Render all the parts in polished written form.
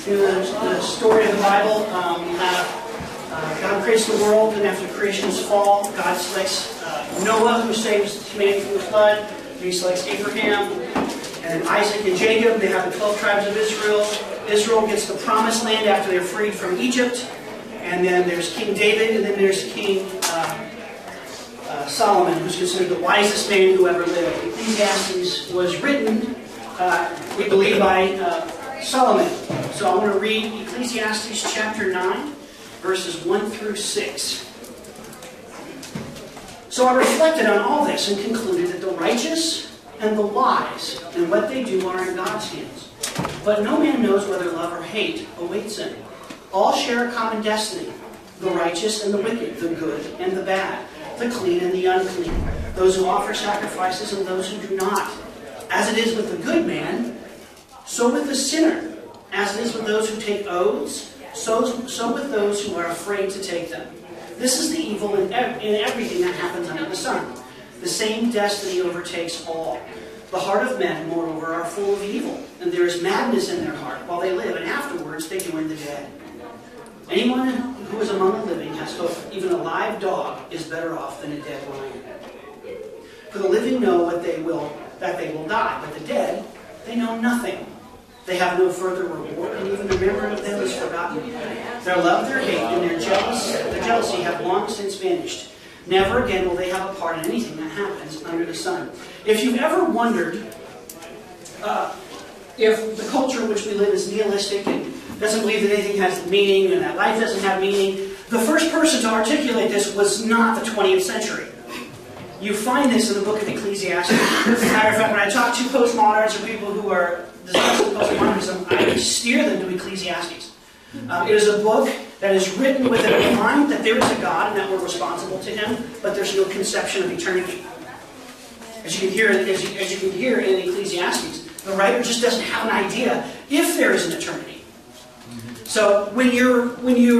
In the story of the Bible, you have God creates the world, and after creation's fall, God selects Noah, who saves humanity from the flood. He selects Abraham, and Isaac and Jacob. They have the 12 tribes of Israel. Israel gets the promised land after they're freed from Egypt. And then there's King David, and then there's King Solomon, who's considered the wisest man who ever lived. Ecclesiastes was written, we believe, by Solomon. So I want to read Ecclesiastes chapter 9, verses 1 through 6. So I reflected on all this and concluded that the righteous and the wise and what they do are in God's hands. But no man knows whether love or hate awaits him. All share a common destiny, the righteous and the wicked, the good and the bad, the clean and the unclean, those who offer sacrifices and those who do not. As it is with the good man, so with the sinner. As it is with those who take oaths, so with those who are afraid to take them. This is the evil in everything that happens under the sun. The same destiny overtakes all. The heart of men, moreover, are full of evil, and there is madness in their heart while they live, and afterwards they join the dead. Anyone who is among the living has hope. Even a live dog is better off than a dead lion. For the living know that they will die, but the dead, they know nothing. They have no further reward, and even the memory of them is forgotten. Their love, their hate, and their jealousy have long since vanished. Never again will they have a part in anything that happens under the sun. If you've ever wondered if the culture in which we live is nihilistic and doesn't believe that anything has meaning and that life doesn't have meaning, the first person to articulate this was not the 20th century. You find this in the book of Ecclesiastes. As a matter of fact, when I talk to postmoderns or people who are discussing postmodernism, I steer them to Ecclesiastes. It is a book that is written with a mind that there is a God and that we're responsible to Him, but there's no conception of eternity. As you can hear in Ecclesiastes, the writer just doesn't have an idea if there is an eternity. So when you're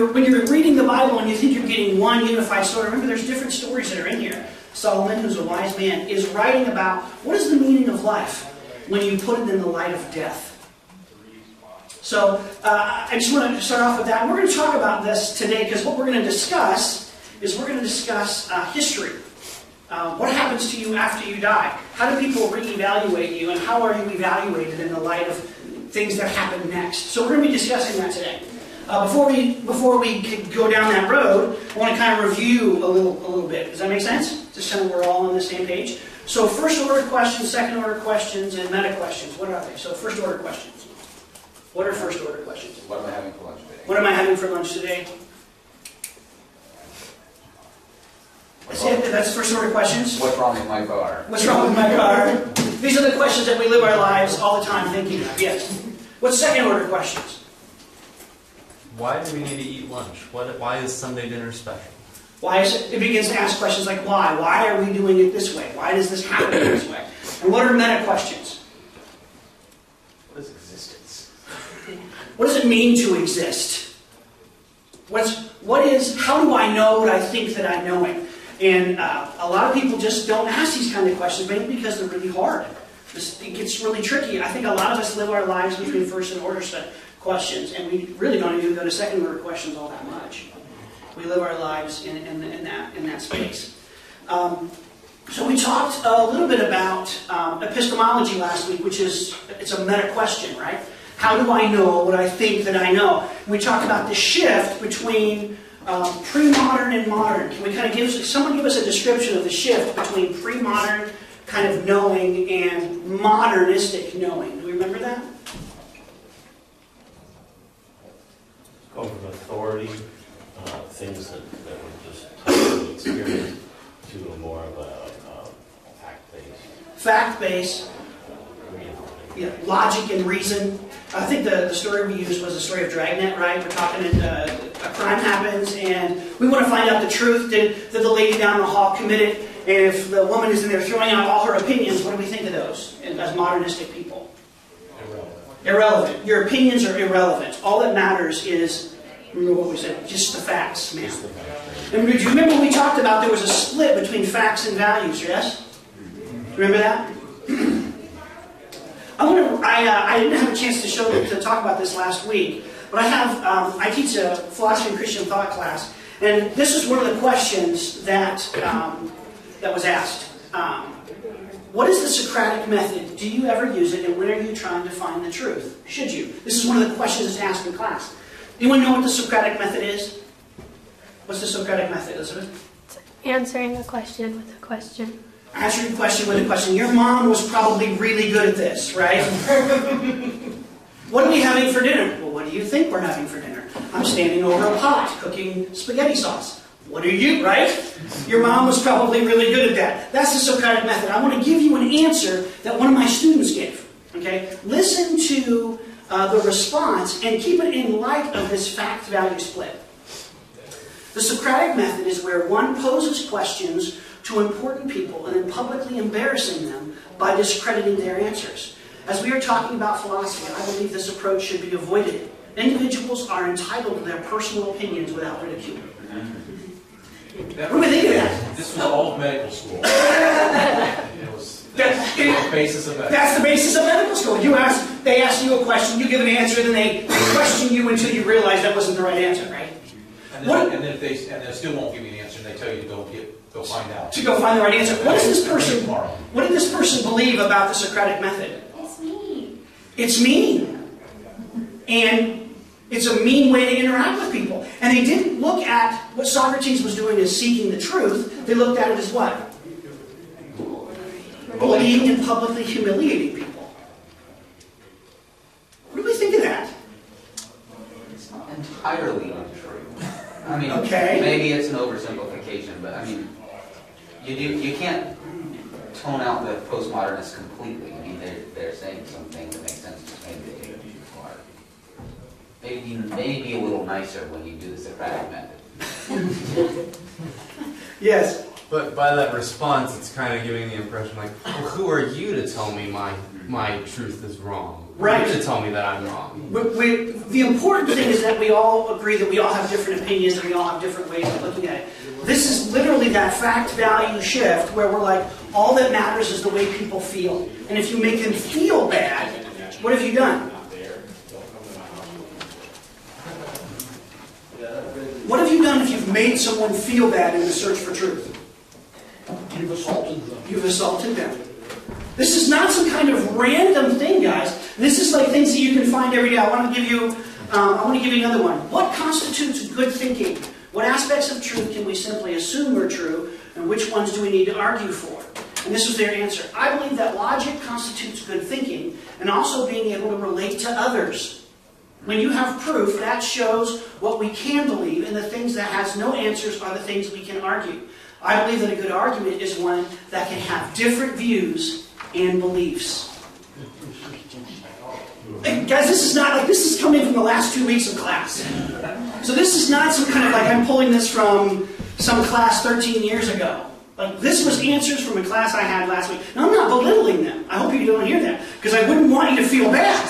reading the Bible and you think you're getting one unified story, remember there's different stories that are in here. Solomon, who's a wise man, is writing about what is the meaning of life when you put it in the light of death. So I just want to start off with that. And we're going to talk about this today because what we're going to discuss is history. What happens to you after you die? How do people reevaluate you, and how are you evaluated in the light of things that happen next? So we're going to be discussing that today. Before we go down that road, I want to kind of review a little bit. Does that make sense? Just so we're all on the same page. So first order questions, second order questions, and meta questions. What are they? So first order questions. What are first order questions? What am I having for lunch today? What am I having for lunch today? That's first order questions. What's wrong with my car? What's wrong with my car? These are the questions that we live our lives all the time thinking of. Yes. What's second order questions? Why do we need to eat lunch? Why is Sunday dinner special? Why is it? It begins to ask questions like why? Why are we doing it this way? Why does this happen this way? And what are meta questions? What is existence? What does it mean to exist? How do I know what I think that I know it? And a lot of people just don't ask these kind of questions, maybe because they're really hard. It gets really tricky. I think a lot of us live our lives between first and order questions, and we really don't even go to second order questions all that much. We live our lives in that space. So we talked a little bit about epistemology last week, it's a meta question, right? How do I know what I think that I know? We talked about the shift between pre-modern and modern. Can we kind of someone give us a description of the shift between pre-modern kind of knowing and modernistic knowing? Do we remember that? Over authority, things that were just totally experienced, to a more of a fact-based. Fact-based. Yeah, logic and reason. I think the story we used was the story of Dragnet, right? We're talking a crime happens and we want to find out the truth. Did the lady down the hall commit it? And if the woman is in there throwing out all her opinions, what do we think of those as modernistic people? Irrelevant. Your opinions are irrelevant. All that matters is, remember what we said, just the facts, man. And do you remember we talked about there was a split between facts and values, yes? Remember that? I didn't have a chance to talk about this last week, but I teach a philosophy and Christian thought class, and this is one of the questions that was asked. What is the Socratic method? Do you ever use it, and when are you trying to find the truth? Should you? This is one of the questions that's asked in class. Anyone know what the Socratic method is? What's the Socratic method, Elizabeth? Answering a question with a question. Answering a question with a question. Your mom was probably really good at this, right? What are we having for dinner? Well, what do you think we're having for dinner? I'm standing over a pot cooking spaghetti sauce. What are you, right? Your mom was probably really good at that. That's the Socratic method. I want to give you an answer that one of my students gave. Okay? Listen to the response and keep it in light of this fact-value split. The Socratic method is where one poses questions to important people and then publicly embarrassing them by discrediting their answers. As we are talking about philosophy, I believe this approach should be avoided. Individuals are entitled to their personal opinions without ridicule. What do we think of that? This was all of medical school. That's the basis of medical. That's the basis of medical school. They ask you a question, you give an answer, then they question you until you realize that wasn't the right answer, right? And then if they still won't give you an answer, and they tell you to go find out. To go find the right answer. What did this person believe about the Socratic method? It's me. It's mean. And it's a mean way to interact with people. And they didn't look at what Socrates was doing as seeking the truth. They looked at it as what? Bullying and publicly humiliating people. What do we think of that? It's not entirely untrue. I mean, Okay. maybe it's an oversimplification, but I mean, you can't tone out the postmodernists completely. I mean, they're saying some things that make sense, just maybe they are. Maybe a little nicer when you do the Socratic method. Yes. But by that response, it's kind of giving the impression like, well, who are you to tell me my truth is wrong? Right. Who are you to tell me that I'm wrong? The important thing is that we all agree that we all have different opinions and we all have different ways of looking at it. This is literally that fact-value shift where we're like, all that matters is the way people feel. And if you make them feel bad, what have you done? What have you done if you've made someone feel bad in the search for truth? You've assaulted them. You've assaulted them. This is not some kind of random thing, guys. This is like things that you can find every day. I want to give you another one. What constitutes good thinking? What aspects of truth can we simply assume are true, and which ones do we need to argue for? And this was their answer. I believe that logic constitutes good thinking, and also being able to relate to others. When you have proof, that shows what we can believe, and the things that has no answers are the things we can argue. I believe that a good argument is one that can have different views and beliefs. And guys, this is coming from the last 2 weeks of class. So this is not some kind of like I'm pulling this from some class 13 years ago. Like this was answers from a class I had last week. Now I'm not belittling them. I hope you don't hear that, because I wouldn't want you to feel bad.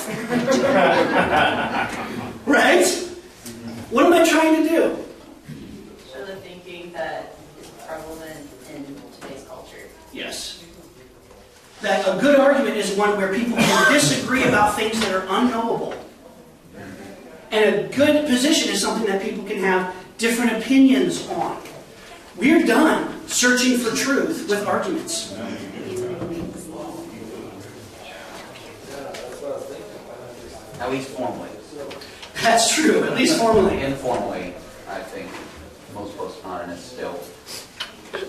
Right? What am I trying to do? Show the thinking that is prevalent in today's culture. Yes. That a good argument is one where people can disagree about things that are unknowable. And a good position is something that people can have different opinions on. We're done searching for truth with arguments. At least formally. That's true, at least formally. Informally, I think most postmodernists still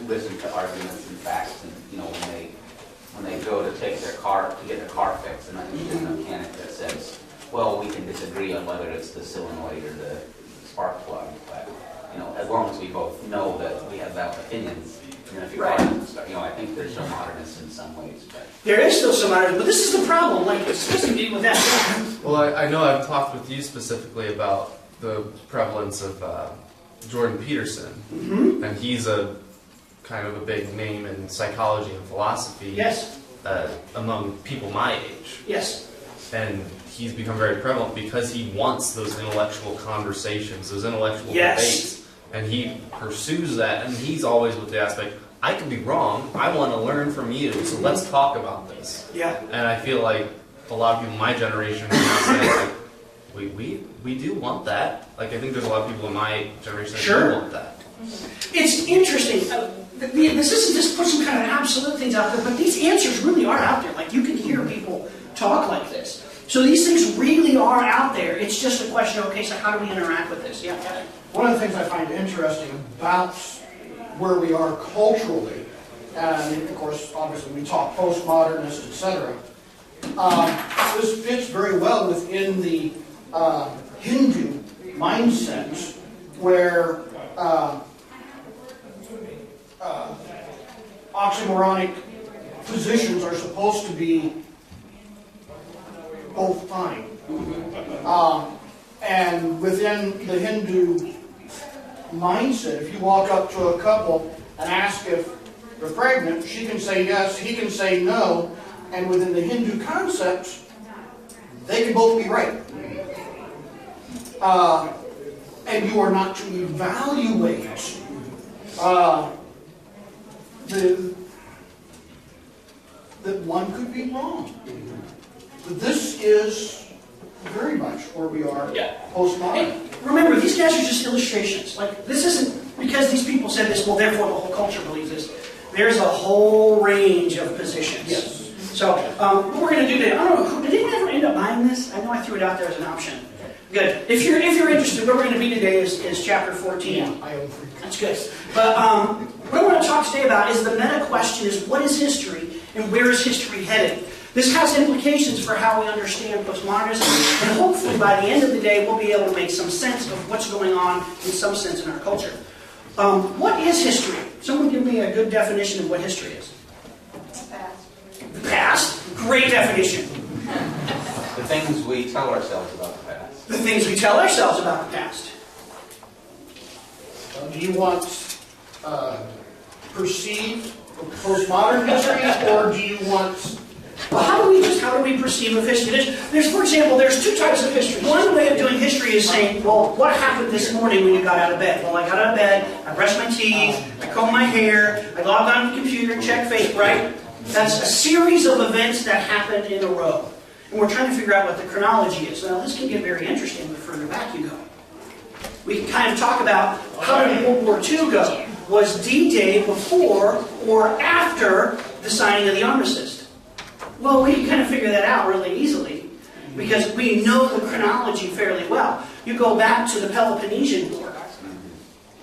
listen to arguments and facts, and when they go to take their car to get their car fixed, and I think there's a mechanic that says, well, we can disagree on whether it's the solenoid or the spark plug, but as long as we both know that we have valid opinions, if you're Right. I think there's some modernists in some ways, but There is still some argument, but this is the problem. Like, it's supposed to be with that. Well, I know I've talked with you specifically about the prevalence of Jordan Peterson, and he's a kind of a big name in psychology and philosophy Yes. Among people my age. Yes. And he's become very prevalent because he wants those intellectual conversations, those intellectual Yes. debates. And he pursues that, and he's always with the aspect, I could be wrong, I want to learn from you, so let's talk about this. Yeah. And I feel like a lot of people in my generation would now say, like, we do want that. Like, I think there's a lot of people in my generation that Sure. do want that. It's interesting. This isn't just put some kind of absolute things out there, but these answers really are out there. Like, you can hear people talk like this. So these things really are out there. It's just a question of, okay, so how do we interact with this? Yeah, Kevin. One of the things I find interesting about where we are culturally, and of course, obviously, we talk postmodernist, etc. This fits very well within the Hindu mindset, where oxymoronic positions are supposed to be both fine. And within the Hindu mindset, if you walk up to a couple and ask if they're pregnant, she can say yes, he can say no, and within the Hindu concept, they can both be right. And you are not to evaluate that one could be wrong. But this is very much where we are postmodern. Hey, remember, these guys are just illustrations. Like, this isn't because these people said this, well, therefore the whole culture believes this. There's a whole range of positions. Yes. So, what we're going to do today, I don't know, did anyone ever end up buying this? I know I threw it out there as an option. Good. If you're interested, where we're going to be today is chapter 14. Yeah, I own 3. That's good. But what I want to talk today about is the meta question is, what is history and where is history headed? This has implications for how we understand postmodernism, and hopefully by the end of the day we'll be able to make some sense of what's going on in some sense in our culture. What is history? Someone give me a good definition of what history is. The past. Great definition. The things we tell ourselves about the past. The things we tell ourselves about the past. Do you want perceived postmodern history, or do you want... Well, how do we perceive of history? There's, for example, there's two types of history. One way of doing history is saying, well, what happened this morning when you got out of bed? Well, I got out of bed, I brushed my teeth, I combed my hair, I logged on the computer and checked Facebook, right? That's a series of events that happened in a row. And we're trying to figure out what the chronology is. Now, this can get very interesting the further back you go. We can kind of talk about how did World War II go? Was D-Day before or after the signing of the armistice? Well, we can kind of figure that out really easily because we know the chronology fairly well. You go back to the Peloponnesian War.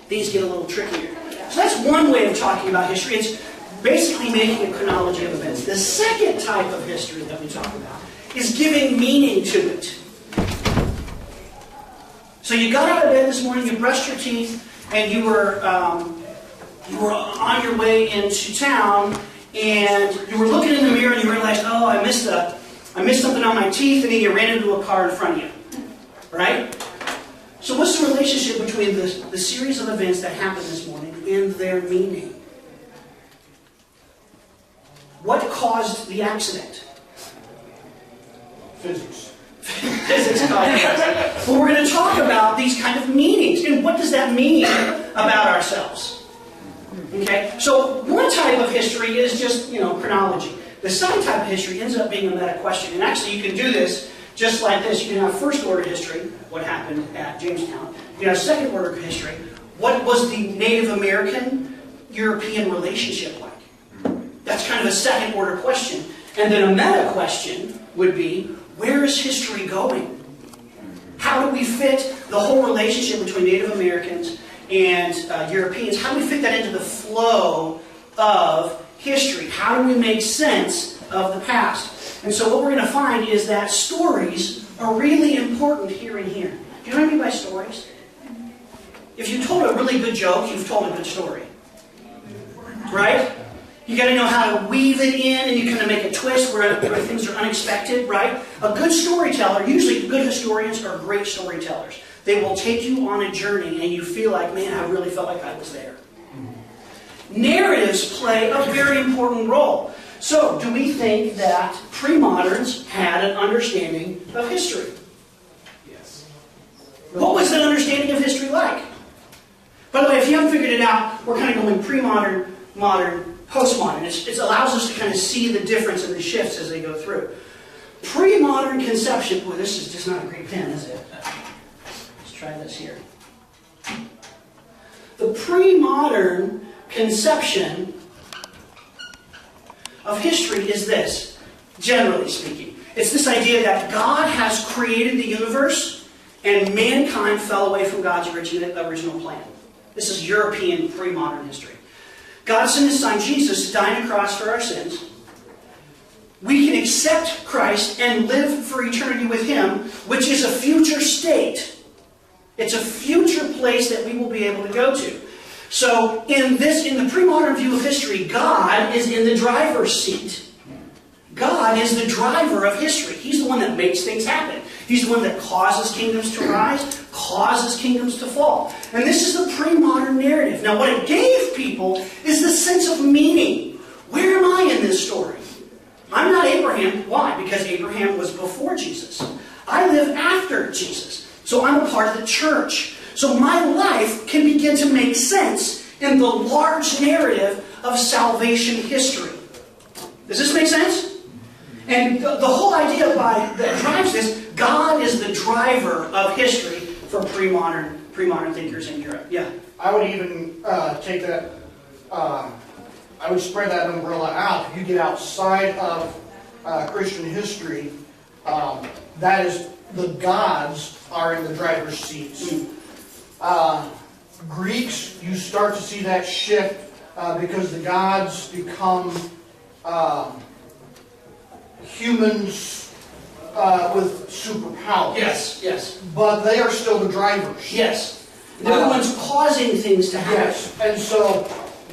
These get a little trickier. So that's one way of talking about history. It's basically making a chronology of events. The second type of history that we talk about is giving meaning to it. So you got out of bed this morning, you brushed your teeth, and you were on your way into town, and you were looking in the mirror and you realized, oh, I missed something on my teeth, and then you ran into a car in front of you. Right? So what's the relationship between the series of events that happened this morning and their meaning? What caused the accident? Physics. Physics caused the accident. Well, we're going to talk about these kind of meanings. And what does that mean about ourselves? Okay, so one type of history is just, chronology. The second type of history ends up being a meta question. And actually, you can do this just like this. You can have first order history, what happened at Jamestown. You can have second order history, what was the Native American European relationship like? That's kind of a second order question. And then a meta question would be, where is history going? How do we fit the whole relationship between Native Americans and Europeans? How do we fit that into the flow of history? How do we make sense of the past? And so what we're going to find is that stories are really important here and here. Do you know what I mean by stories? If you told a really good joke, you've told a good story. Right? You got to know how to weave it in, and you kind of make a twist where things are unexpected, right? A good storyteller, usually good historians are great storytellers. They will take you on a journey, and you feel like, man, I really felt like I was there. Narratives play a very important role. So, do we think that pre-moderns had an understanding of history? Yes. What was that understanding of history like? By the way, if you haven't figured it out, we're kind of going pre-modern, modern, postmodern. It allows us to kind of see the difference and the shifts as they go through. pre-modern conception, boy, this is just not a great pen, is it? Let's try this here. The pre-modern conception of history is this, generally speaking. It's this idea that God has created the universe and mankind fell away from God's original plan. This is European pre-modern history. God sent His Son Jesus to die on a cross for our sins. We can accept Christ and live for eternity with Him, which is a future state. It's a future place that we will be able to go to. So in the pre-modern view of history, God is in the driver's seat. God is the driver of history. He's the one that makes things happen. He's the one that causes kingdoms to rise, causes kingdoms to fall. And this is the pre-modern narrative. Now what it gave people is the sense of meaning. Where am I in this story? I'm not Abraham. Why? Because Abraham was before Jesus. I live after Jesus. So I'm a part of the church. So my life can begin to make sense in the large narrative of salvation history. Does this make sense? And the whole idea that drives this, God is the driver of history for pre-modern thinkers in Europe. Yeah. I would even take that, I would spread that umbrella out. If you get outside of Christian history, that is, the gods are in the driver's seats. Greeks, you start to see that shift because the gods become humans with superpowers. Yes, yes. But they are still the drivers. Yes. They're the ones causing things to happen. Yes. And so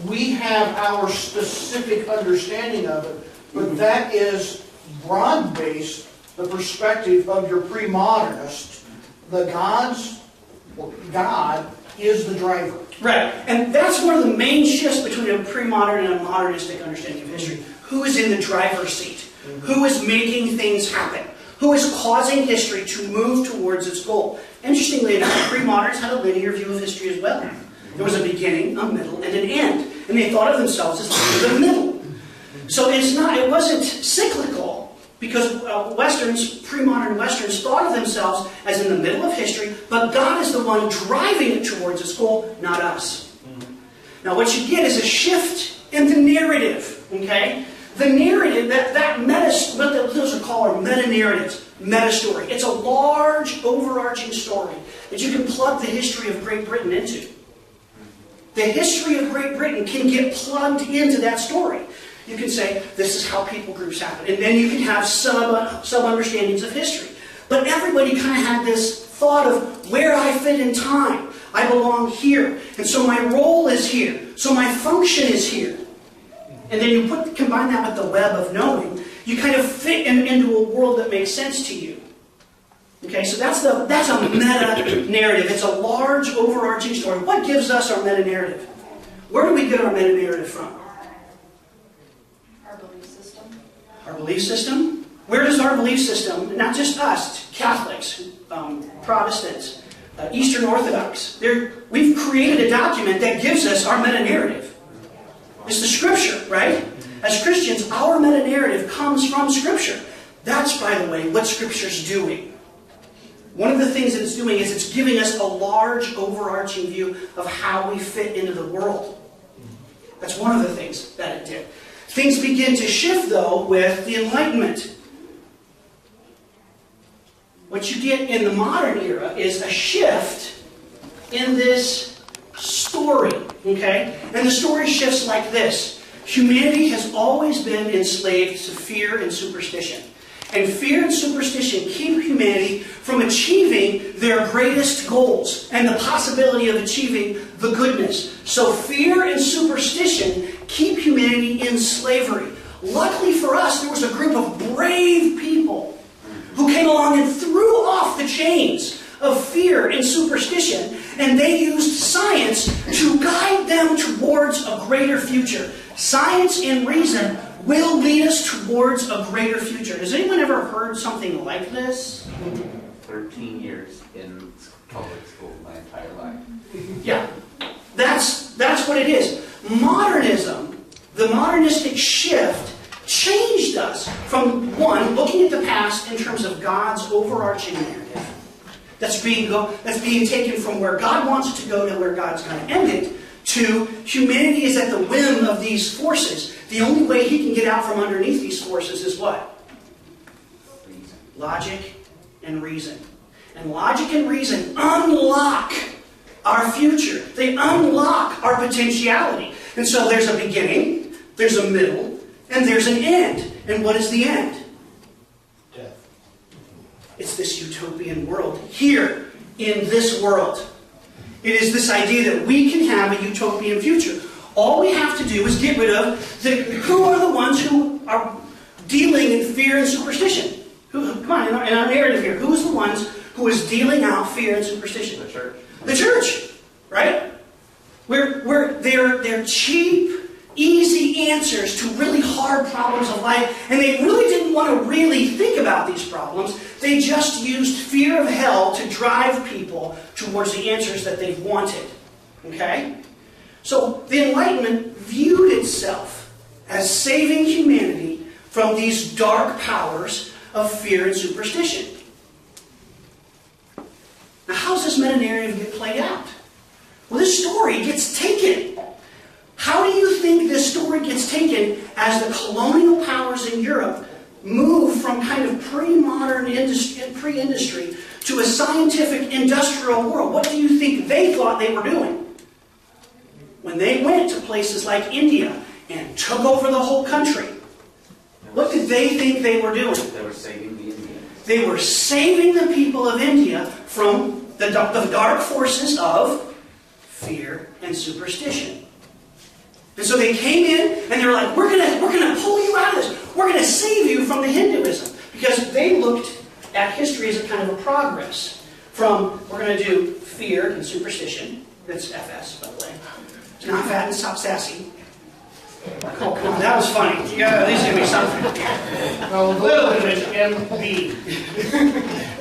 we have our specific understanding of it, but that is broad-based, the perspective of your pre-modernist. The gods, or God, is the driver. Right. And that's one of the main shifts between a pre-modern and a modernistic understanding of history. Who is in the driver's seat? Who is making things happen? Who is causing history to move towards its goal? Interestingly enough, pre-moderns had a linear view of history as well. There was a beginning, a middle, and an end. And they thought of themselves as the middle. So it wasn't cyclical, because pre-modern Westerns thought of themselves as in the middle of history, but God is the one driving it towards its goal, not us. Now what you get is a shift in the narrative, okay? The narrative, what those are called are meta-narratives, meta-story. It's a large, overarching story that you can plug the history of Great Britain into. The history of Great Britain can get plugged into that story. You can say, this is how people groups happen. And then you can have sub-understandings of history. But everybody kind of had this thought of where I fit in time. I belong here. And so my role is here. So my function is here. And then you combine that with the web of knowing, you kind of fit into a world that makes sense to you. Okay, so that's a meta-narrative. It's a large, overarching story. What gives us our meta-narrative? Where do we get our meta-narrative from? Our belief system. Our belief system? Where does our belief system, not just us, Catholics, Protestants, Eastern Orthodox, we've created a document that gives us our meta-narrative. It's the Scripture, right? As Christians, our meta-narrative comes from Scripture. That's, by the way, what Scripture's doing. One of the things that it's doing is it's giving us a large, overarching view of how we fit into the world. That's one of the things that it did. Things begin to shift, though, with the Enlightenment. What you get in the modern era is a shift in this story, okay? And the story shifts like this. Humanity has always been enslaved to fear and superstition. And fear and superstition keep humanity from achieving their greatest goals and the possibility of achieving the goodness. So fear and superstition keep humanity in slavery. Luckily for us, there was a group of brave people who came along and threw off the chains of fear and superstition, and they used science to guide them towards a greater future. Science and reason will lead us towards a greater future. Has anyone ever heard something like this? 13 years in public school my entire life. Yeah, that's what it is. Modernism, the modernistic shift, changed us from, one, looking at the past terms of God's overarching narrative that's being taken from where God wants it to go to where God's going to end it, to humanity is at the whim of these forces. The only way he can get out from underneath these forces is what? Reason. Logic and reason. And logic and reason unlock our future. They unlock our potentiality. And so there's a beginning, there's a middle, and there's an end. And what is the end? Death. It's this utopian world here in this world. It is this idea that we can have a utopian future. All we have to do is get rid of who are the ones who are dealing in fear and superstition. Come on, in our narrative here, who is the ones who is dealing out fear and superstition? The church. The church, right? They're cheap, easy answers to really hard problems of life, and they really didn't want to really think about these problems. They just used fear of hell to drive people towards the answers that they wanted. Okay? So the Enlightenment viewed itself as saving humanity from these dark powers of fear and superstition. Now, how does this meta-narrative get played out? Well, this story gets taken. How do you think this story gets taken as the colonial powers in Europe move from kind of pre-modern pre-industry to a scientific industrial world? What do you think they thought they were doing? When they went to places like India and took over the whole country, what did they think they were doing? They were saving the Indians. They were saving the people of India from the dark forces of fear and superstition. And so they came in and they were like, we're gonna pull you out of this. We're gonna save you from the Hinduism. Because they looked at history as a kind of a progress from, we're gonna do fear and superstition. That's FS, by the way. It's not fat and stop sassy. Oh, come on, that was funny. You gotta at least give me something. Well, A little bit of MB.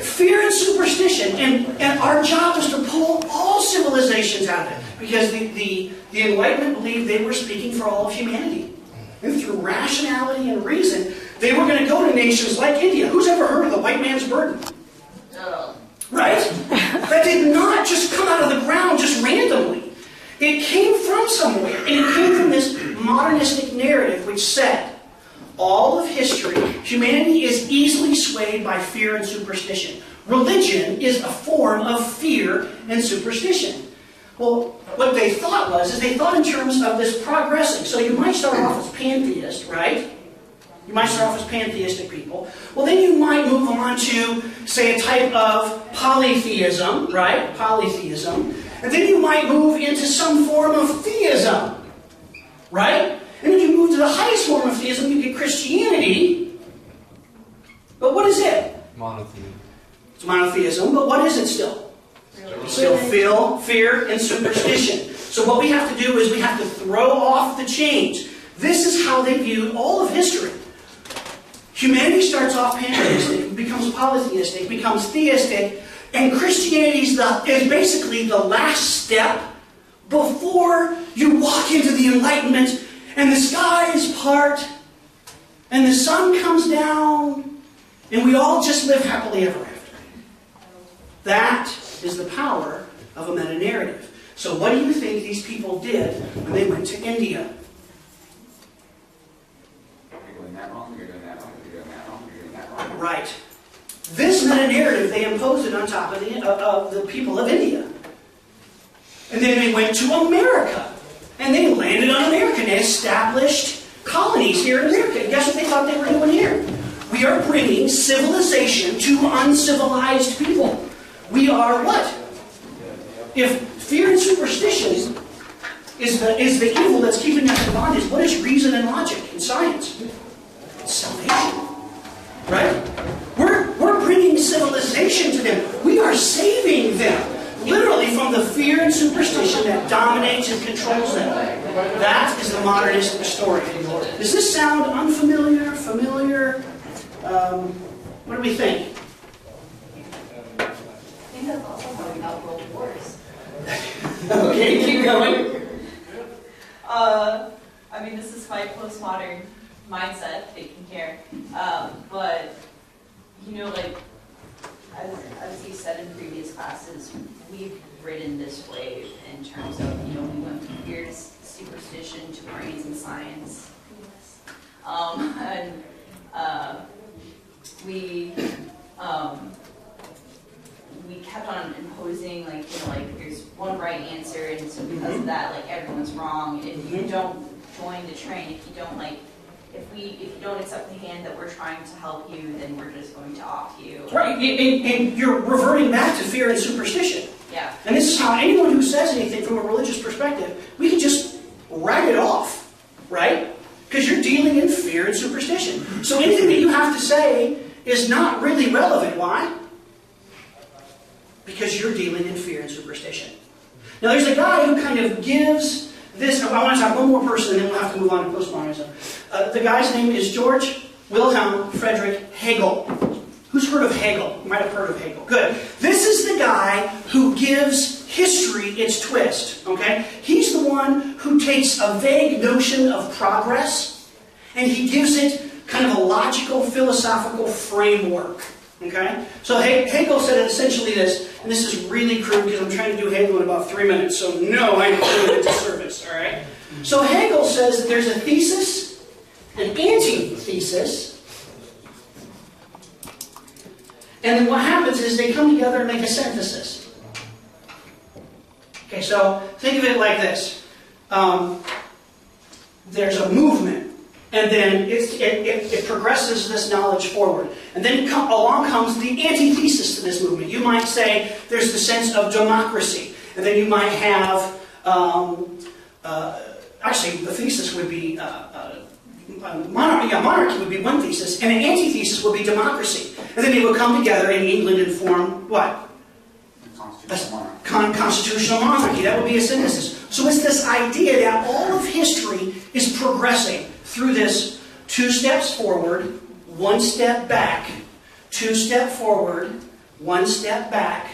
Fear and superstition, and our job is to pull all civilizations out of it. Because the Enlightenment believed they were speaking for all of humanity. And through rationality and reason, they were going to go to nations like India. Who's ever heard of the white man's burden? Oh. Right? That did not just come out of the ground just randomly. It came from somewhere. And it came from this modernistic narrative which said, all of history, humanity is easily swayed by fear and superstition. Religion is a form of fear and superstition. Well, what they thought is they thought in terms of this progressing. So you might start off as pantheist, right? You might start off as pantheistic people. Well, then you might move on to, say, a type of polytheism, right? Polytheism. And then you might move into some form of theism, right? And then you move to the highest form of theism, you get Christianity. But what is it? Monotheism. It's monotheism, but what is it still? Still fear and superstition. So what we have to do is we have to throw off the chains. This is how they viewed all of history. Humanity starts off pantheistic, becomes polytheistic, becomes theistic, and Christianity is basically the last step before you walk into the Enlightenment and the skies part and the sun comes down and we all just live happily ever after. That is the power of a meta-narrative. So what do you think these people did when they went to India? You're doing that wrong, you're doing that wrong, you're doing that wrong, you're doing that wrong. Right. This meta-narrative, they imposed it on top of the people of India. And then they went to America. And they landed on America. And they established colonies here in America. And guess what they thought they were doing here? We are bringing civilization to uncivilized people. We are what? If fear and superstition is the evil that's keeping us in bondage, what is reason and logic and science? It's salvation. Right? We're bringing civilization to them. We are saving them. Literally from the fear and superstition that dominates and controls them. That is the modernistic story. Does this sound unfamiliar? Familiar? What do we think? I think that's also how we got world wars. Okay, keep going. I mean, this is my postmodern mindset, taking care. But like, as you said in previous classes, we've ridden this wave in terms of, we went from fear to superstition to brains and science. And we kept on imposing, there's one right answer, and so because of that, everyone's wrong. And if you don't join the train, if you don't, if you don't accept the hand that we're trying to help you, then we're just going to off you. Right, and you're reverting back to fear and superstition. Yeah. And this is how anyone who says anything from a religious perspective, we can just write it off, right? Because you're dealing in fear and superstition. So anything that you have to say is not really relevant. Why? Because you're dealing in fear and superstition. Now there's a guy who kind of gives this, I want to talk one more person and then we'll have to move on to postmodernism. The guy's name is George Wilhelm Friedrich Hegel. Who's heard of Hegel? You might have heard of Hegel. Good. This is the guy who gives history its twist. Okay? He's the one who takes a vague notion of progress and he gives it kind of a logical, philosophical framework. Okay? So Hegel said essentially this, and this is really crude because I'm trying to do Hegel in about 3 minutes, so no, I'm doing a disservice. All right? So Hegel says that there's a thesis, an antithesis, and then what happens is they come together and make a synthesis. Okay, so think of it like this. There's a movement, and then it progresses this knowledge forward. And then along comes the antithesis to this movement. You might say there's the sense of democracy, and then you might have, actually the thesis would be monarchy would be one thesis, and an antithesis would be democracy. And then they would come together in England and form what? Constitutional monarchy. That would be a synthesis. So it's this idea that all of history is progressing through this 2 steps forward, 1 step back, 2 step forward, 1 step back.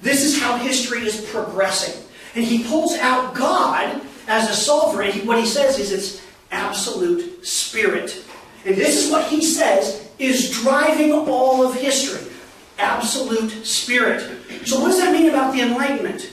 This is how history is progressing. And he pulls out God as a solver, and what he says is it's absolute spirit. And this is what he says is driving all of history. Absolute spirit. So what does that mean about the Enlightenment?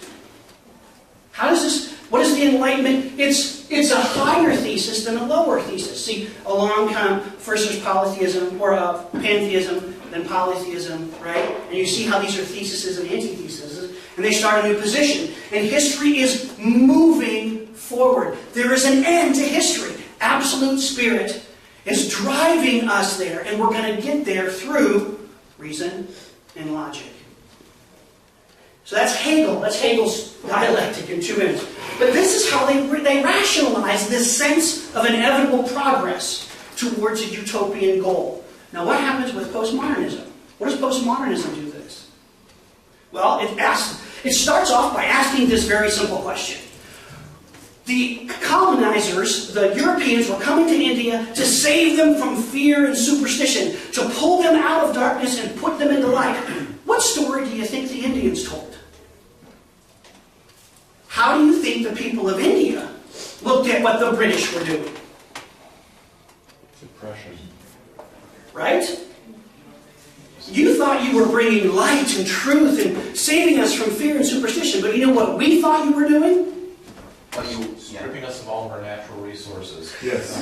What is the Enlightenment? It's a higher thesis than a lower thesis. See, along come, first there's polytheism, or pantheism, then polytheism, right? And you see how these are theses and antitheses, and they start a new position. And history is moving forward. There is an end to history. Absolute spirit is driving us there, and we're going to get there through reason and logic. So that's Hegel. That's Hegel's dialectic in 2 minutes. But this is how they rationalize this sense of inevitable progress towards a utopian goal. Now what happens with postmodernism? What does postmodernism do to this? Well, it starts off by asking this very simple question. The colonizers, the Europeans, were coming to India to save them from fear and superstition, to pull them out of darkness and put them into light. What story do you think the Indians told? How do you think the people of India looked at what the British were doing? Depression. Right? You thought you were bringing light and truth and saving us from fear and superstition, but you know what we thought you were doing? Stripping us of all of our natural resources. Yes.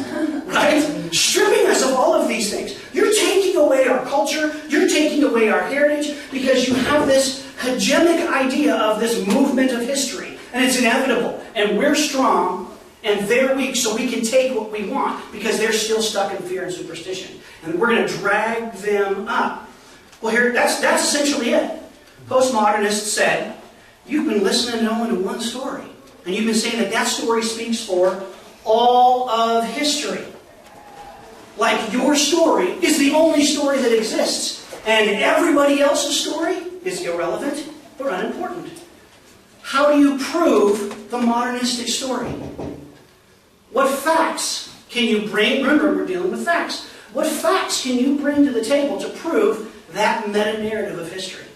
Right? Stripping us of all of these things. You're taking away our culture. You're taking away our heritage because you have this hegemonic idea of this movement of history. And it's inevitable. And we're strong and they're weak, so we can take what we want because they're still stuck in fear and superstition. And we're going to drag them up. Well, that's essentially it. Postmodernists said, you've been listening to only one story. And you've been saying that story speaks for all of history. Like your story is the only story that exists. And everybody else's story is irrelevant or unimportant. How do you prove the modernistic story? What facts can you bring? Remember, we're dealing with facts. What facts can you bring to the table to prove that meta-narrative of history?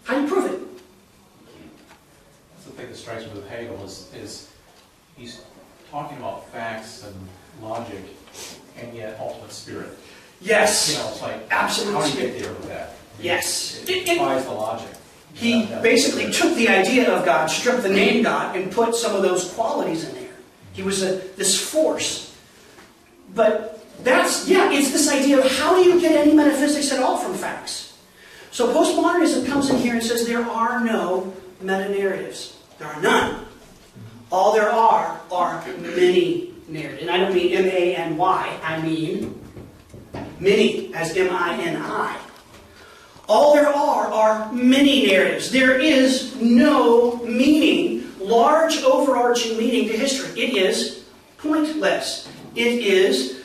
How do you prove it? The thing that strikes me with Hegel is he's talking about facts and logic and yet ultimate spirit. Yes. You know, it's like, Absolutely. how do you get there with that? Yes. It defies the logic. He basically took the idea of God, stripped the name God, and put some of those qualities in there. He was this force. But it's this idea of how do you get any metaphysics at all from facts? So postmodernism comes in here and says there are no meta-narratives. There are none. All there are many narratives. And I don't mean M-A-N-Y, I mean many, as M-I-N-I. All there are many narratives. There is no meaning, large overarching meaning to history. It is pointless. It is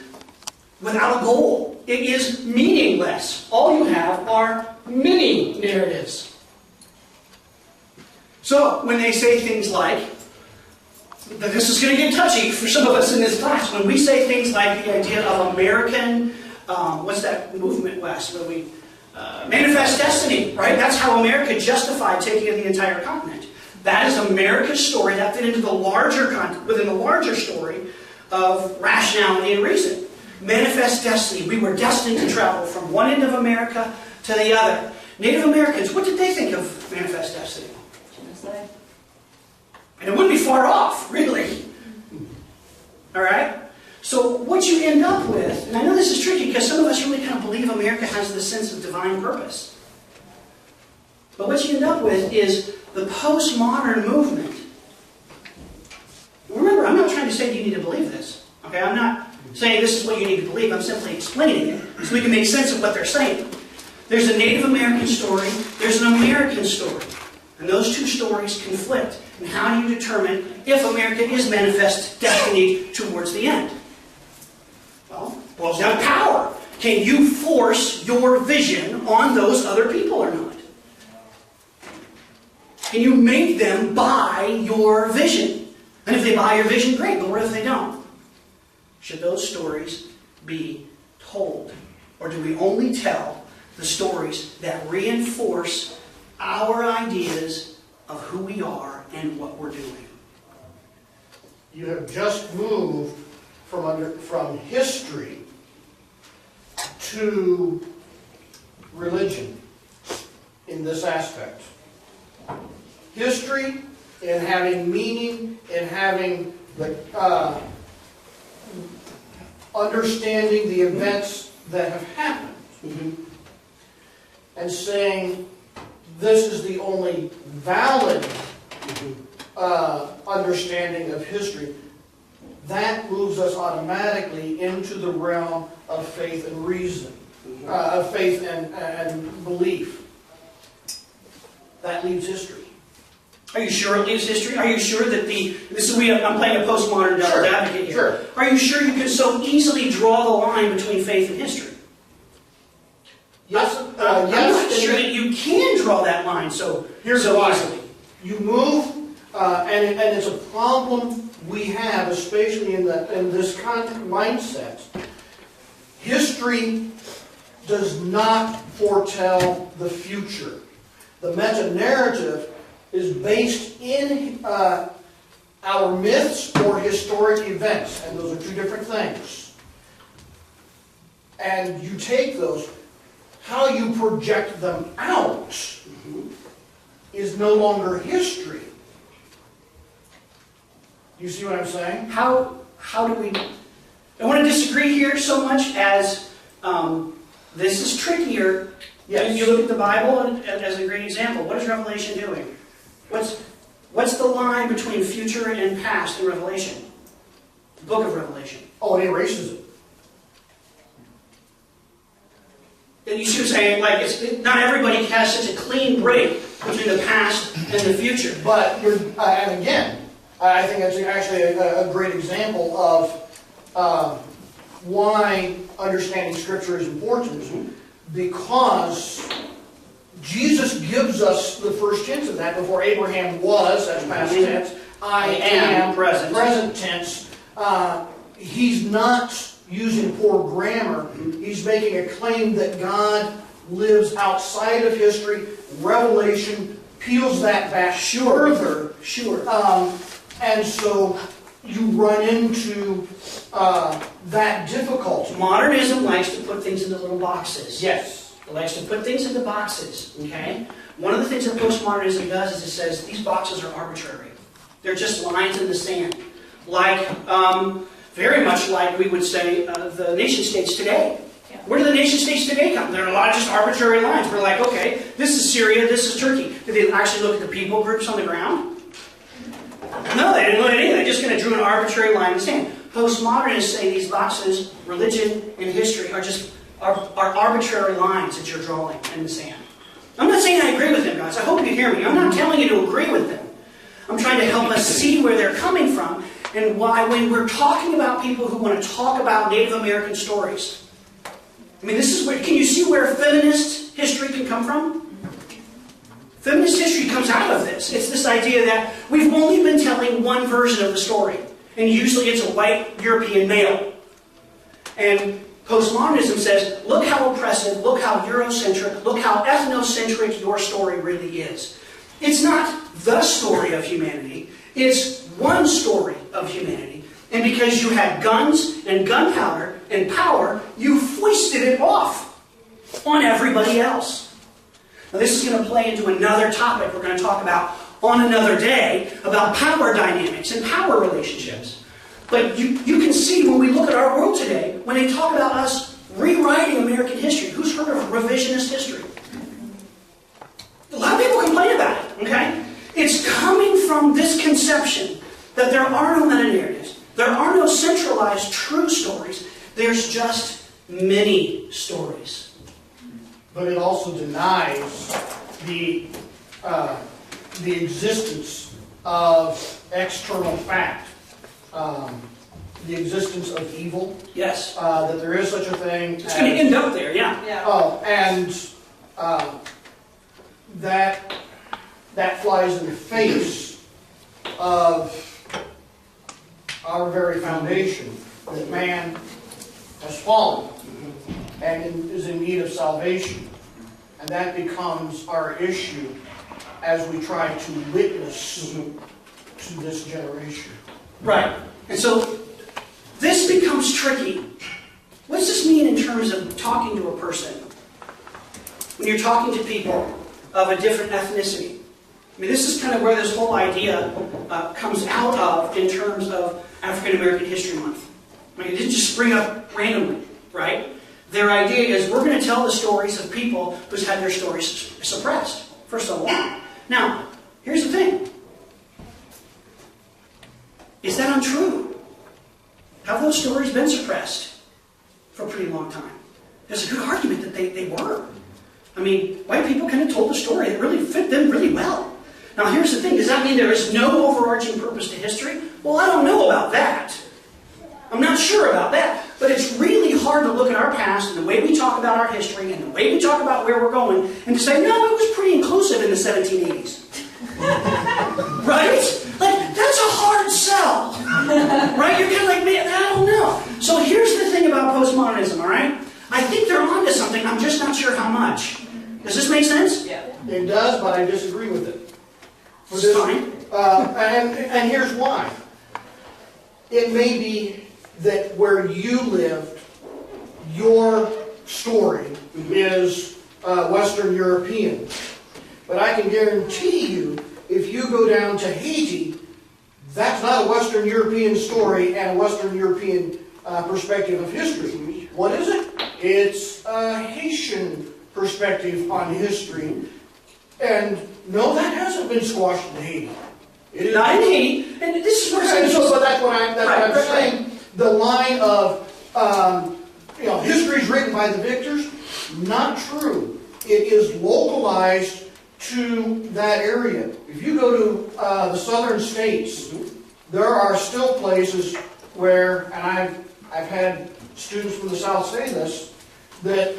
without a goal. It is meaningless. All you have are many narratives. So, when they say things like, this is going to get touchy for some of us in this class, when we say things like the idea of American, what's that movement, Wes, where we manifest destiny, right? That's how America justified taking the entire continent. That is America's story that fit into the larger within the larger story of rationality and reason. Manifest destiny. We were destined to travel from one end of America to the other. Native Americans, what did they think of manifest destiny? Genocide. And it wouldn't be far off, really. All right? So what you end up with, and I know this is tricky because some of us really kind of believe America has this sense of divine purpose. But what you end up with is the postmodern movement. Remember, I'm not trying to say you need to believe this. Okay? I'm not saying this is what you need to believe. I'm simply explaining it so we can make sense of what they're saying. There's a Native American story. There's an American story. And those two stories conflict. And how do you determine if America is manifest destiny towards the end? Well, it boils down to power. Can you force your vision on those other people or not? Can you make them buy your vision? And if they buy your vision, great, but what if they don't? Should those stories be told? Or do we only tell the stories that reinforce our ideas of who we are and what we're doing? You have just moved from history to religion in this aspect. History in having meaning, in having the understanding the events that have happened, and saying this is the only valid understanding of history. That moves us automatically into the realm of faith and reason, of faith and belief. That leaves history. Are you sure it leaves history? Are you sure that I'm playing a postmodern devil's advocate here. Sure. Are you sure you can so easily draw the line between faith and history? Yes, I'm yes. not sure that you can draw that line so easily. You move, and it's a problem we have, especially in this kind of mindset. History does not foretell the future. The meta-narrative is based in our myths or historic events, and those are two different things. And you take those, how you project them out is no longer history. You see what I'm saying? How do we... I want to disagree here so much as this is trickier. Yes. You look at the Bible as a great example. What is Revelation doing? What's the line between future and past in Revelation? The book of Revelation. Oh, it erases it. And you see what I'm saying? Not everybody has such a clean break between the past and the future. But and again, I think that's actually a great example of why understanding Scripture is important, because Jesus gives us the first hint of that before Abraham was, that's past tense, I am, present tense. He's not using poor grammar. He's making a claim that God lives outside of history. Revelation peels that back further. Sure. And so you run into that difficulty. Modernism likes to put things into little boxes. Yes. It likes to put things into boxes, okay? One of the things that postmodernism does is it says these boxes are arbitrary. They're just lines in the sand. Like, very much like we would say the nation states today. Yeah. Where do the nation states today come? There are a lot of just arbitrary lines. We're like, okay, this is Syria, this is Turkey. Did they actually look at the people groups on the ground? No, they didn't look at anything. They just kind of drew an arbitrary line in the sand. Postmodernists say these boxes, religion and history, are arbitrary lines that you're drawing in the sand. I'm not saying I agree with them, guys. I hope you hear me. I'm not telling you to agree with them. I'm trying to help us see where they're coming from and why, when we're talking about people who want to talk about Native American stories. I mean, this is where, can you see where feminist history can come from? Feminist history comes out of this. It's this idea that we've only been telling one version of the story. And usually it's a white European male. And postmodernism says, look how oppressive, look how Eurocentric, look how ethnocentric your story really is. It's not the story of humanity. It's one story of humanity. And because you had guns and gunpowder and power, you foisted it off on everybody else. Now this is going to play into another topic we're going to talk about on another day, about power dynamics and power relationships. But you can see when we look at our world today, when they talk about us rewriting American history, who's heard of revisionist history? A lot of people complain about it, okay? It's coming from this conception that there are no meta-narratives. There are no centralized true stories. There's just many stories. But it also denies the existence of external fact, the existence of evil. Yes. That there is such a thing. It's going to end up there, yeah. Yeah. Oh, and that flies in the face of our very foundation, that man has fallen and is in need of salvation. And that becomes our issue as we try to witness to this generation. Right. And so this becomes tricky. What does this mean in terms of talking to a person? When you're talking to people of a different ethnicity. I mean, this is kind of where this whole idea comes out of in terms of African American History Month. I mean, it didn't just spring up randomly, right? Their idea is we're going to tell the stories of people who's had their stories suppressed for so long. Now, here's the thing. Is that untrue? Have those stories been suppressed for a pretty long time? There's a good argument that they were. I mean, white people kind of told the story that really fit them really well. Now, here's the thing. Does that mean there is no overarching purpose to history? Well, I don't know about that. I'm not sure about that. But it's really hard to look at our past and the way we talk about our history and the way we talk about where we're going and to say, no, it was pretty inclusive in the 1780s. Right? Like, that's a hard sell. Right? You're kind of like, man, I don't know. So here's the thing about postmodernism, all right? I think they're onto something. I'm just not sure how much. Does this make sense? Yeah. It does, but I disagree with it. It's fine. And here's why. It may be that where you lived, your story is Western European. But I can guarantee you, if you go down to Haiti, that's not a Western European story and a Western European perspective of history. What is it? It's a Haitian perspective on history. And no, that hasn't been squashed in Haiti. It is Not in Haiti. And this is what I'm saying. but that's what I'm saying. The line of, history is written by the victors, not true. It is localized to that area. If you go to the southern states, there are still places where, and I've had students from the South say this, that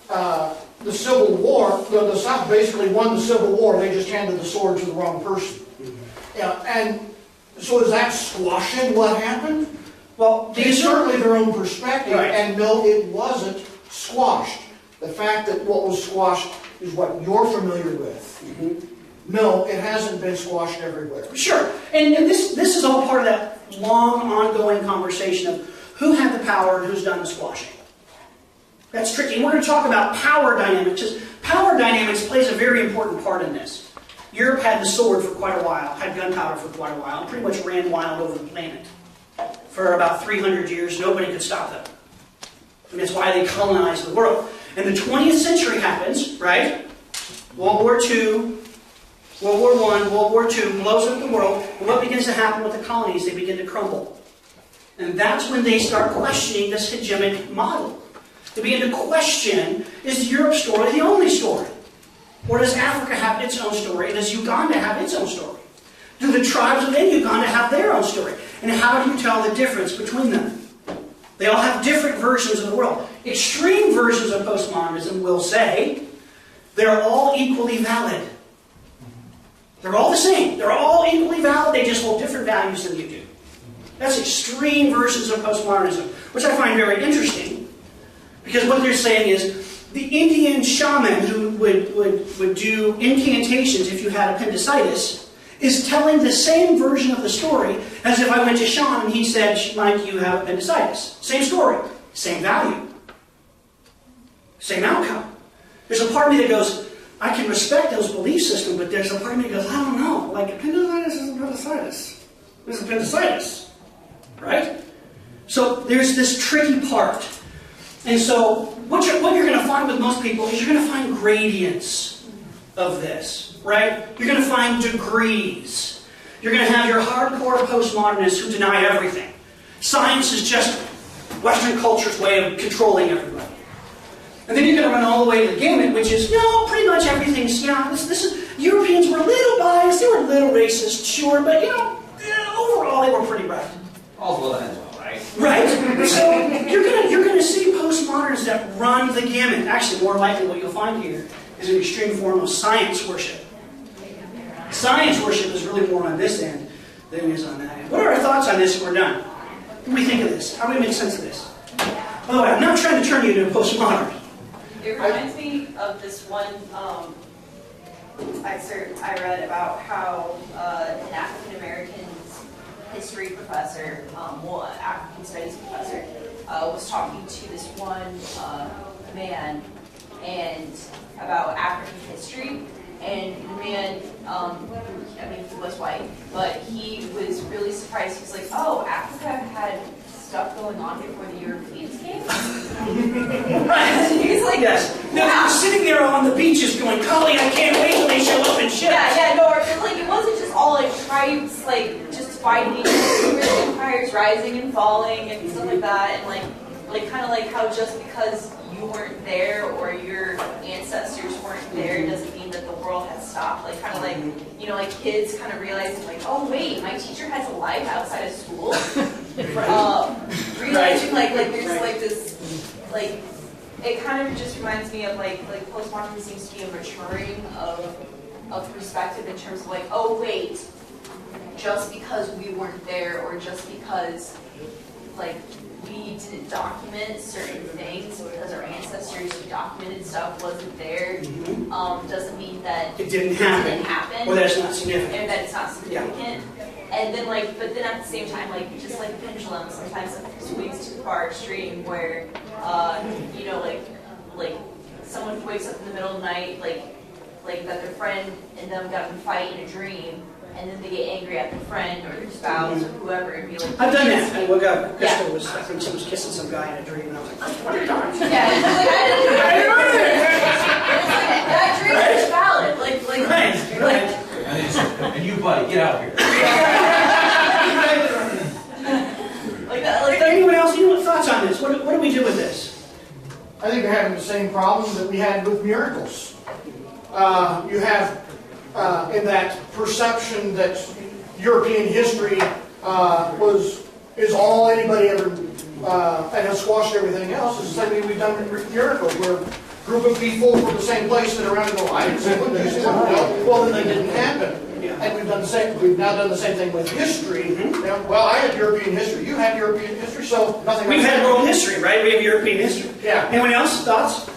the Civil War, the South basically won the Civil War, they just handed the sword to the wrong person. And so is that squashing what happened? Well, It's certainly their own perspective, Right. and no, it wasn't squashed. The fact that what was squashed is what you're familiar with. no, it hasn't been squashed everywhere. Sure. And this is all part of that long, ongoing conversation of who had the power and who's done the squashing. That's tricky. And we're going to talk about power dynamics. Because power dynamics plays a very important part in this. Europe had the sword for quite a while, had gunpowder for quite a while, and pretty much ran wild over the planet. For about 300 years, nobody could stop them. And that's why they colonized the world. And the 20th century happens, right? World War II, World War I, World War II blows up the world. And what begins to happen with the colonies? They begin to crumble. And that's when they start questioning this hegemonic model. They begin to question, is Europe's story the only story? Or does Africa have its own story? And does Uganda have its own story? Do the tribes within Uganda have their own story? And how do you tell the difference between them? They all have different versions of the world. Extreme versions of postmodernism will say they're all equally valid. They're all the same. They're all equally valid. They just hold different values than you do. That's extreme versions of postmodernism, which I find very interesting. Because what they're saying is the Indian shaman who would do incantations if you had appendicitis is telling the same version of the story as if I went to Sean and he said, Mike, you have appendicitis. Same story, same value, same outcome. There's a part of me that goes, I can respect those belief systems, but there's a part of me that goes, I don't know. Like, appendicitis is appendicitis. There's appendicitis, right? So there's this tricky part. And so what you're going to find with most people is you're going to find gradients of this, right? You're going to find degrees. You're going to have your hardcore postmodernists who deny everything. Science is just Western culture's way of controlling everybody. And then you're going to run all the way to the gamut, which is, no, pretty much everything's, this is, Europeans were a little biased, they were a little racist, sure, but, overall they were pretty right. All's well that ends well, right? Right? So you're going to see postmoderns that run the gamut. Actually, more likely what you'll find here is an extreme form of science worship. Science worship is really more on this end than it is on that end. What are our thoughts on this if we're done? What do we think of this? How do we make sense of this? By the way, I'm not trying to turn you into a postmodern. It reminds me of this one excerpt I read about how an African American history professor, African studies professor, was talking to this one man and about African history. And the man, he was white, but he was really surprised. He was like, oh, Africa had stuff going on before the Europeans came? He's like, yes. No, wow. Sitting there on the beaches going, golly, I can't wait till they show up in ships. It wasn't just all like tribes, like just fighting each other. There were empires rising and falling and stuff like that, and like kind of like how just because you weren't there or your ancestors weren't there doesn't mean that the world has stopped. Like kind of like, like kids kind of realizing like, oh wait, my teacher has a life outside of school. Realizing like there's like this, like it kind of just reminds me of like postmodernism seems to be a maturing of perspective in terms of like, oh wait, just because we weren't there or just because like we didn't document certain things because our ancestors who documented stuff wasn't there, doesn't mean that it didn't happen. Or that it's not significant. And that it's not significant. Yeah. And then but then at the same time, just like pendulum, sometimes it swings to the far extreme where, someone wakes up in the middle of the night, like that their friend and them got in a fight in a dream, and then they get angry at their friend or their spouse or whoever and be like, I've done that. And what got Crystal was, I think she was kissing some guy in a dream, and I was like, 20 times. Yeah, it's like, I didn't know that dream is valid. Right. And you, buddy, get out here. Anyone else? Thoughts on this? What do we do with this? I think you're having the same problem that we had with miracles. You have in that perception that European history is all anybody ever and has squashed everything else. It's the same thing we've done with miracles, where a group of people from the same place sit around and go, I didn't say what you said. Well, then they didn't happen. And we've done the same. We've now done the same thing with history. Well, I had European history. You had European history, so nothing. We've had world history, right? We have European history. Yeah. Anyone else? Thoughts?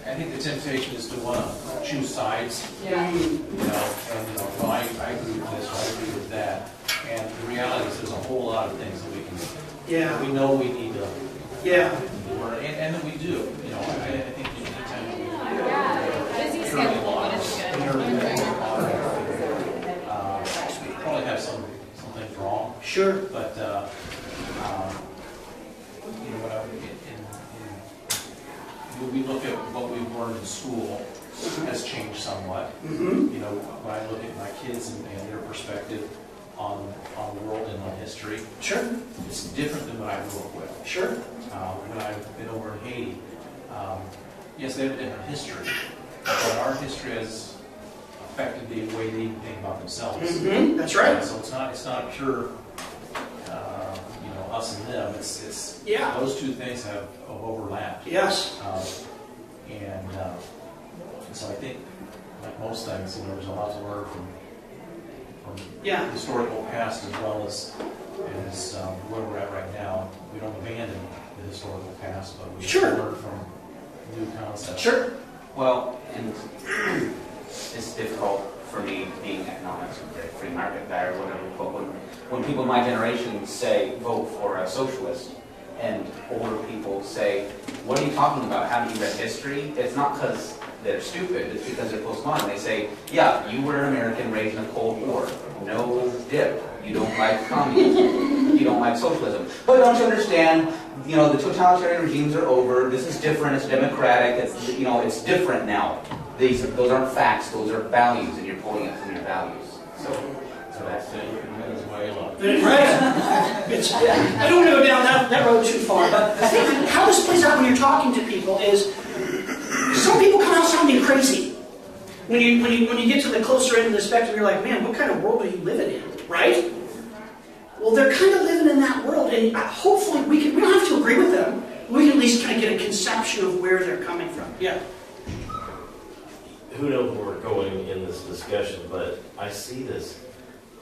I think the temptation is to want to choose sides, Yeah. you know, and, you know, well, I agree with this, or I agree with that. And the reality is there's a whole lot of things that we can, Yeah, we know we need to yeah. learn, and that we do, you know, I think anytime we Busy hear a schedule, lot, but it's good. probably have some things wrong, Sure. but, you know, when we look at what we've learned in school has changed somewhat. Mm-hmm. You know, when I look at my kids and their perspective on the world and on history, Sure. it's different than what I grew up with. Sure. When I've been over in Haiti, yes, they have a different history, but our history has affected the way they think about themselves. Mm-hmm. That's right. So it's not a pure, you know, us and them. It's Yeah. those two things have overlapped. Yes. So I think, like most things, you know, there's a lot to learn from Yeah. historical past as well as where we're at right now. We don't abandon the historical past, but we Sure. learn from new concepts. Sure. Well, and it's difficult for me being economics and free market guy or whatever, but when people in my generation say vote for a socialist and older people say, what are you talking about? Haven't you read history? It's not because they're stupid, it's because they're postmodern. They say, yeah, you were an American raised in a Cold War. No dip. You don't like communism. You don't like socialism. But don't you understand, you know, the totalitarian regimes are over. This is different. It's democratic. It's, you know, it's different now. Those aren't facts. Those are values, and you're pulling it from your values. So that's it. Venezuela. Right. I don't want to go down that road too far, but I think how this plays out when you're talking to people is some people come out sounding crazy. When you get to the closer end of the spectrum, you're like, man, what kind of world are you living in, right? Well, they're kind of living in that world, and hopefully we don't have to agree with them. We can at least kind of get a conception of where they're coming from. Yeah. Who knows where we're going in this discussion, but I see this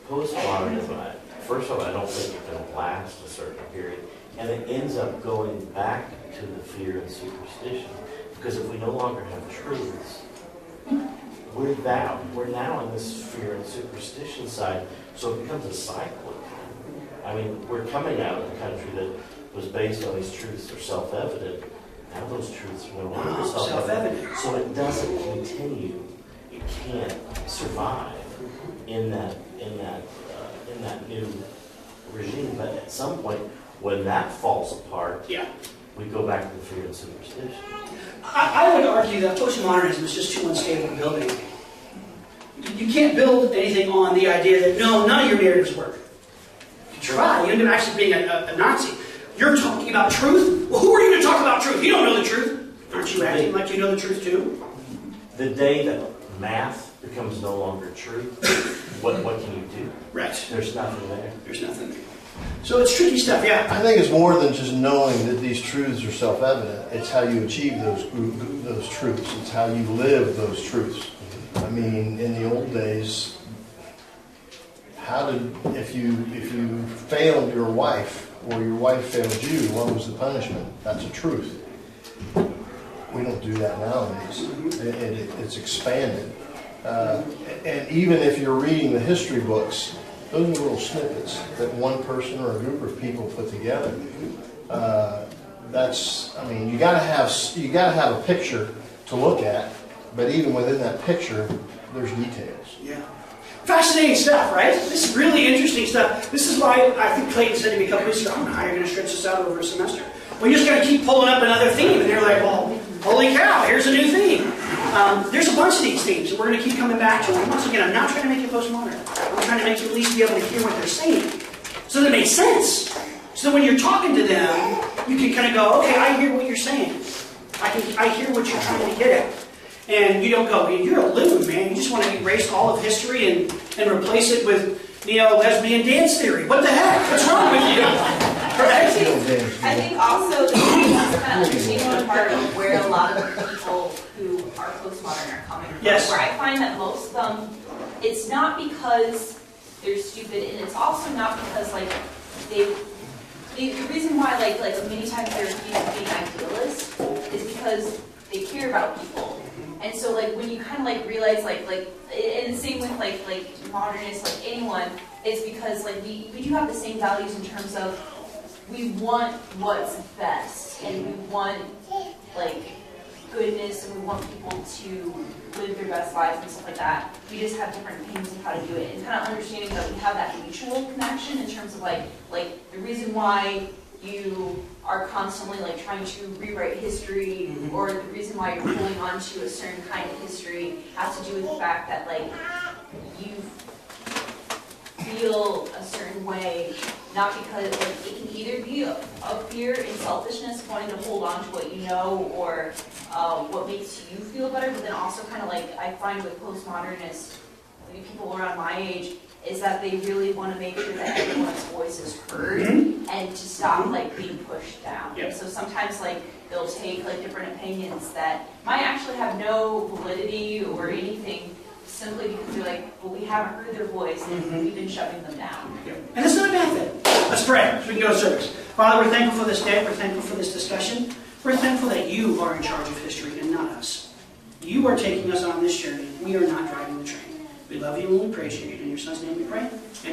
postmodernism. First of all, I don't think it can last a certain period, and it ends up going back to the fear and superstition. Because if we no longer have truths, we're now in this fear and superstition side, so it becomes a cycle. I mean, we're coming out of a country that was based on these truths that are self-evident. Now those truths are no longer self-evident. So it doesn't continue. It can't survive in that new regime. But at some point, when that falls apart, Yeah. we go back to the fear and superstition. I would argue that postmodernism is just too unstable building. You can't build anything on the idea that, no, none of your narratives work. You try, you end up actually being a Nazi. You're talking about truth? Well, who are you to talk about truth? You don't know the truth. Aren't you acting like you know the truth too? The day that math becomes no longer true, what can you do? Right. There's nothing there. There's nothing. So it's tricky stuff, yeah. I think it's more than just knowing that these truths are self-evident. It's how you achieve those truths. It's how you live those truths. I mean, in the old days, if you failed your wife or your wife failed you, what was the punishment? That's a truth. We don't do that nowadays. It's expanded. And even if you're reading the history books, those are little snippets that one person or a group of people put together. You gotta have a picture to look at, but even within that picture, there's details. Yeah. Fascinating stuff, right? This is really interesting stuff. This is why I think Clayton said to me a couple weeks ago, I don't know how you're going to stretch this out over a semester. Well, you're just going to keep pulling up another theme, and you're like, well, holy cow, here's a new theme. There's a bunch of these themes, and we're going to keep coming back to them. Once again, I'm not trying to make you postmodern. I'm trying to make you at least be able to hear what they're saying, so that it makes sense. So that when you're talking to them, you can kind of go, okay, I hear what you're saying. I hear what you're trying to get at. And you don't go, you're a loon, man. You just want to erase all of history and replace it with neo-lesbian dance theory. What the heck? What's wrong with you? Right? I think also the kind of understanding part of where a lot of people who are postmodern are coming from. Yes. Where I find that most of them, it's not because they're stupid, and it's also not because the reason why many times they're accused of being idealists is because they care about people. And so like when you kind of like realize like and the same with like modernists, like anyone, it's because like we do have the same values in terms of we want what's best and we want like goodness and we want people to live their best lives and stuff like that. We just have different opinions of how to do it, and kind of understanding that we have that mutual connection in terms of like the reason why you are constantly like trying to rewrite history, or the reason why you're holding on to a certain kind of history has to do with the fact that like you feel a certain way, not because like it can either be a fear and selfishness wanting to hold on to what you know, or what makes you feel better, but then also kind of like I find with postmodernists, people around my age, is that they really want to make sure that everyone's voice is heard and to stop like being pushed down. Yep. So sometimes like they'll take like different opinions that might actually have no validity or anything, simply because they're like, well, we haven't heard their voice and we've been shoving them down. And it's not a bad thing. Let's pray so we can go to service. Father, we're thankful for this day. We're thankful for this discussion. We're thankful that you are in charge of history and not us. You are taking us on this journey. We are not driving the train. We love you and we praise you. In your son's name we pray. Amen.